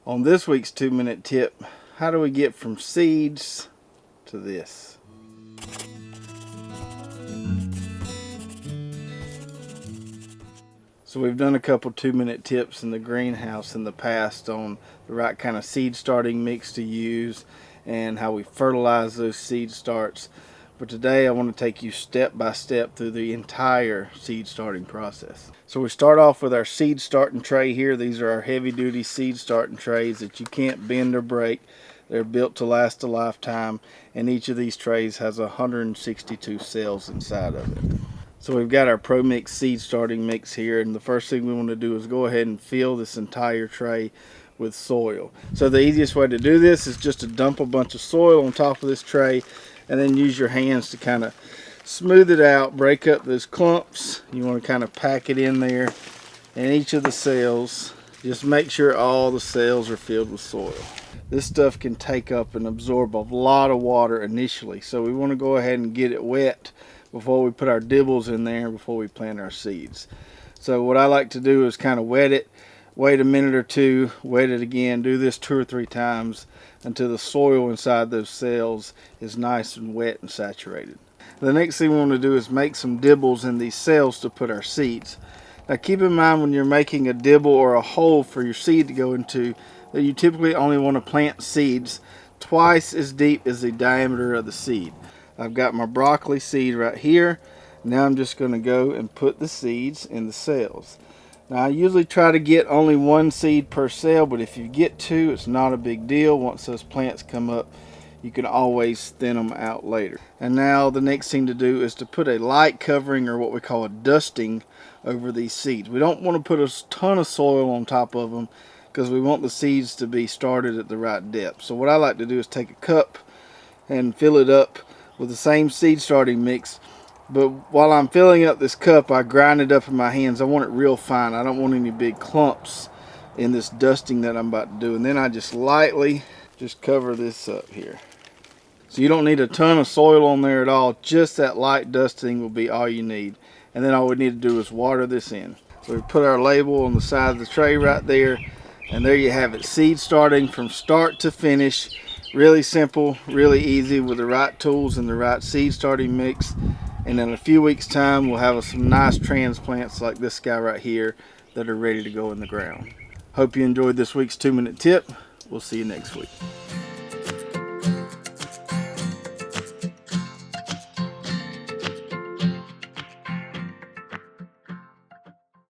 On this week's 2-minute tip, how do we get from seeds to this? So we've done a couple 2-minute tips in the greenhouse in the past on the right kind of seed starting mix to use and how we fertilize those seed starts. But today I want to take you step by step through the entire seed starting process. So we start off with our seed starting tray here. These are our heavy duty seed starting trays that you can't bend or break. They're built to last a lifetime, and each of these trays has 162 cells inside of it. So we've got our Pro Mix seed starting mix here, and the first thing we want to do is go ahead and fill this entire tray with soil. So the easiest way to do this is just to dump a bunch of soil on top of this tray and then use your hands to kind of smooth it out, break up those clumps. You want to kind of pack it in there, and each of the cells, just make sure all the cells are filled with soil. This stuff can take up and absorb a lot of water initially, so we want to go ahead and get it wet before we put our dibbles in there, before we plant our seeds. So what I like to do is kind of wet it, wait a minute or two, wet it again, do this 2 or 3 times until the soil inside those cells is nice and wet and saturated. The next thing we want to do is make some dibbles in these cells to put our seeds. Now keep in mind when you're making a dibble or a hole for your seed to go into that you typically only want to plant seeds twice as deep as the diameter of the seed. I've got my broccoli seed right here. Now I'm just going to go and put the seeds in the cells. Now I usually try to get only 1 seed per cell, but if you get 2, it's not a big deal. Once those plants come up, you can always thin them out later. And now the next thing to do is to put a light covering, or what we call a dusting, over these seeds. We don't want to put a ton of soil on top of them because we want the seeds to be started at the right depth. So what I like to do is take a cup and fill it up with the same seed starting mix. But while I'm filling up this cup, I grind it up in my hands. I want it real fine. I don't want any big clumps in this dusting that I'm about to do. And then I just lightly just cover this up here. So you don't need a ton of soil on there at all. Just that light dusting will be all you need. And then all we need to do is water this in. So we put our label on the side of the tray right there. And there you have it. Seed starting from start to finish. Really simple, really easy with the right tools and the right seed starting mix. And in a few weeks time we'll have some nice transplants like this guy right here that are ready to go in the ground. Hope you enjoyed this week's 2-minute tip. We'll see you next week.